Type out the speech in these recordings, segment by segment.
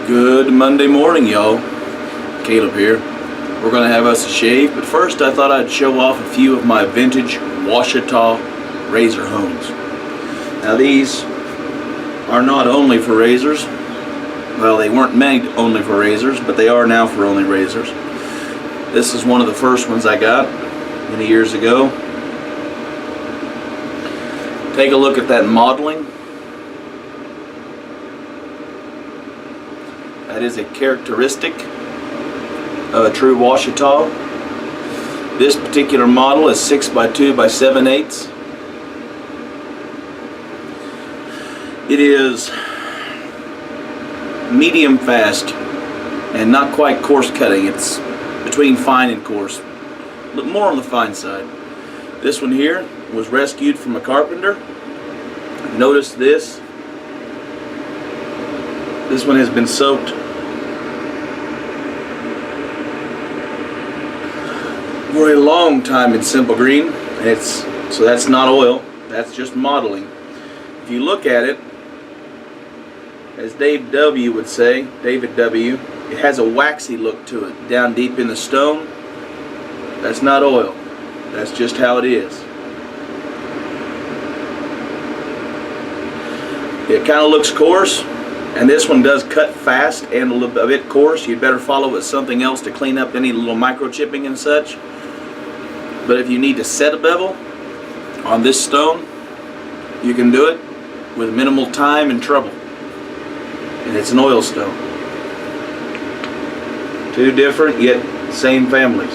Good Monday morning, y'all. Caleb here. We're going to have us a shave, but first I thought I'd show off a few of my vintage washita razor hones. Now these are not only for razors. Well, they weren't made only for razors, but they are now for only razors. This is one of the first ones I got many years ago. Take a look at that modeling. That is a characteristic of a true washita. This particular model is 6x2 by 7/8. It is medium fast and not quite coarse cutting. It's between fine and coarse, but more on the fine side. This one here was rescued from a carpenter. Notice this. This one has been soaked for a long time in simple green, and so that's not oil, that's just modeling. If you look at it, as David W would say, it has a waxy look to it down deep in the stone. That's not oil, that's just how it is. It kind of looks coarse, and this one does cut fast and a little bit coarse. You'd better follow with something else to clean up any little microchipping and such. But if you need to set a bevel on this stone, you can do it with minimal time and trouble. And it's an oil stone. Two different yet same families.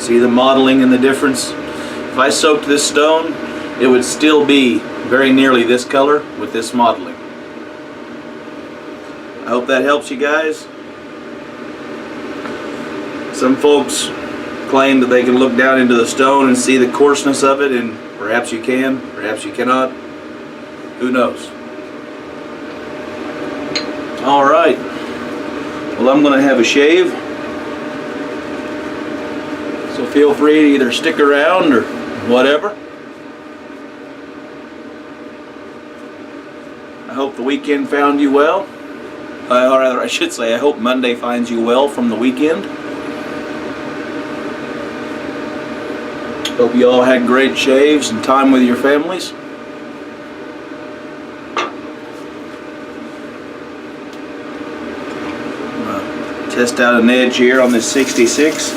See the modeling and the difference? If I soaked this stone, it would still be very nearly this color with this modeling. I hope that helps you guys. Some folks claim that they can look down into the stone and see the coarseness of it, and perhaps you can, perhaps you cannot. Who knows? Alright. Well, I'm going to have a shave. So feel free to either stick around or whatever. I hope the weekend found you well. Or rather, I should say, I hope Monday finds you well from the weekend. Hope you all had great shaves and time with your families. Test out an edge here on this 66.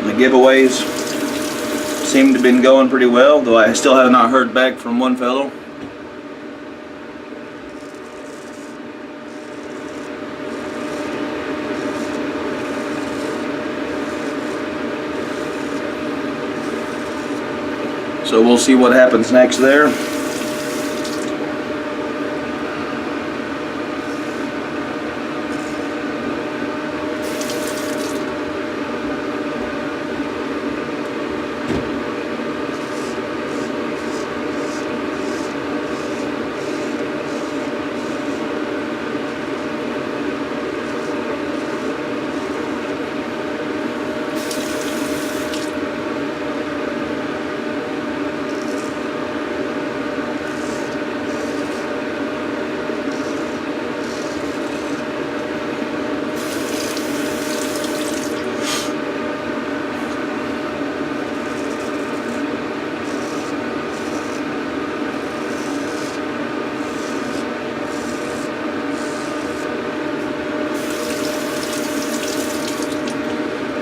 The giveaways seem to have been going pretty well, though I still have not heard back from one fellow. So we'll see what happens next there.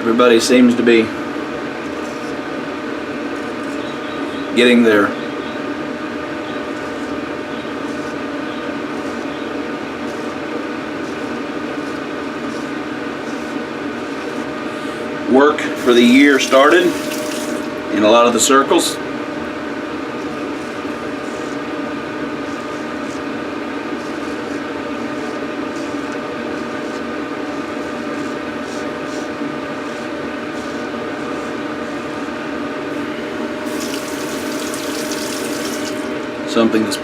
Everybody seems to be getting their work for the year started in a lot of the circles. something that's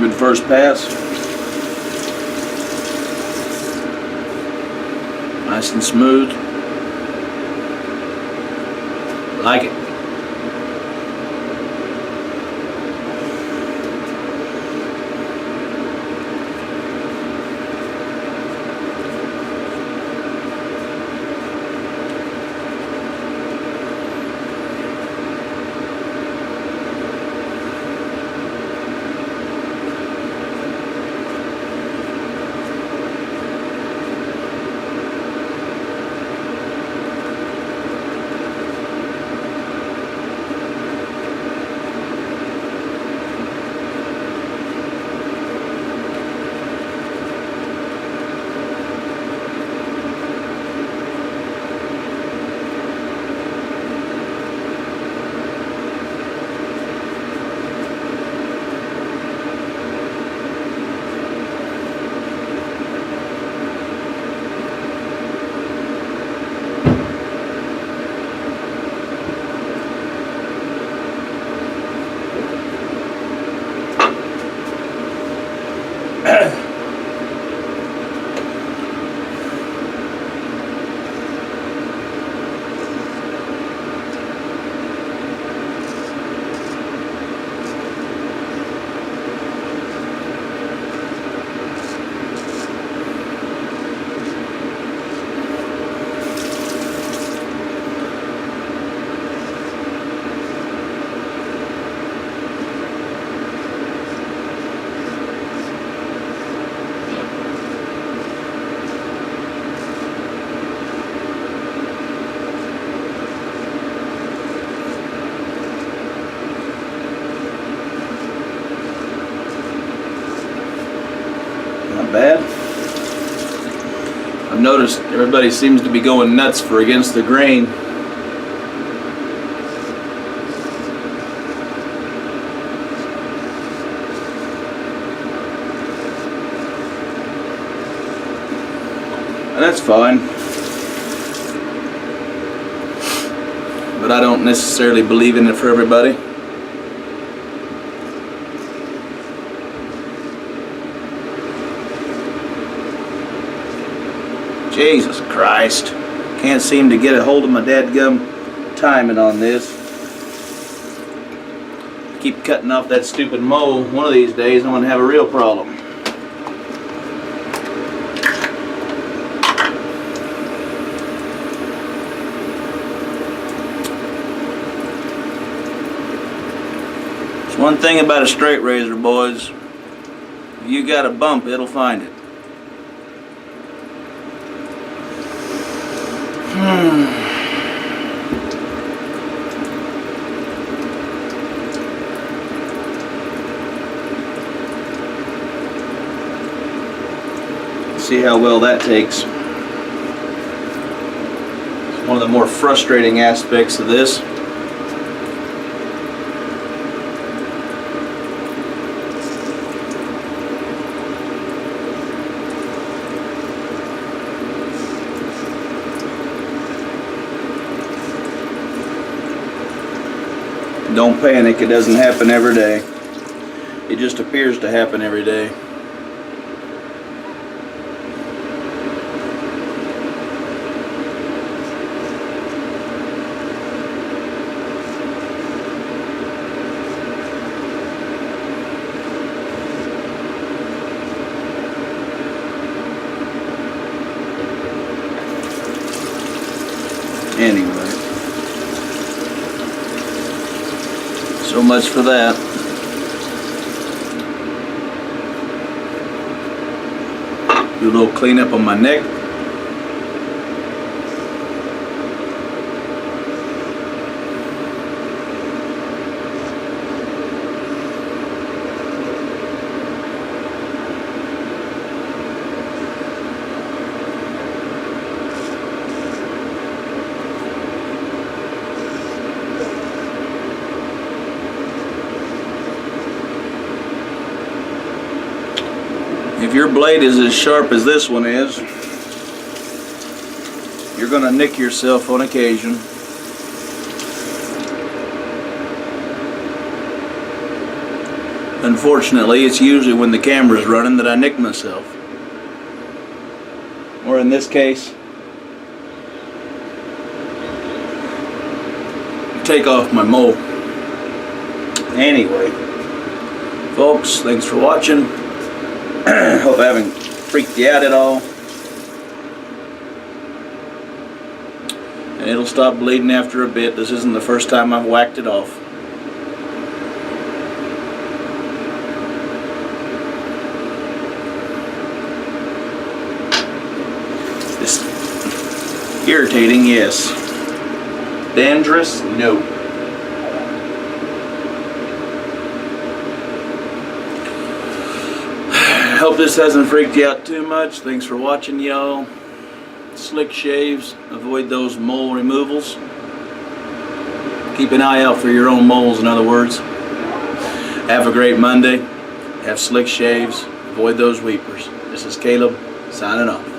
good first pass. Nice and smooth. Like it. Not bad. I've noticed everybody seems to be going nuts for against the grain. And that's fine. But I don't necessarily believe in it for everybody. Jesus Christ. Can't seem to get a hold of my dadgum timing on this. Keep cutting off that stupid mole. One of these days I'm going to have a real problem. There's one thing about a straight razor, boys. If you got a bump, it'll find it. See how well that takes. It's one of the more frustrating aspects of this. Don't panic, it doesn't happen every day. It just appears to happen every day. Anyway. So much for that. Do a little cleanup on my neck. If your blade is as sharp as this one is, you're going to nick yourself on occasion. Unfortunately, it's usually when the camera's running that I nick myself. Or in this case, take off my mole. Anyway, folks, thanks for watching. Hope I haven't freaked you out at all. And it'll stop bleeding after a bit. This isn't the first time I've whacked it off. It's irritating, yes. Dangerous? No. Hope this hasn't freaked you out too much. Thanks for watching, y'all. Slick shaves. Avoid those mole removals. Keep an eye out for your own moles, in other words. Have a great Monday. Have slick shaves. Avoid those weepers. This is Caleb, signing off.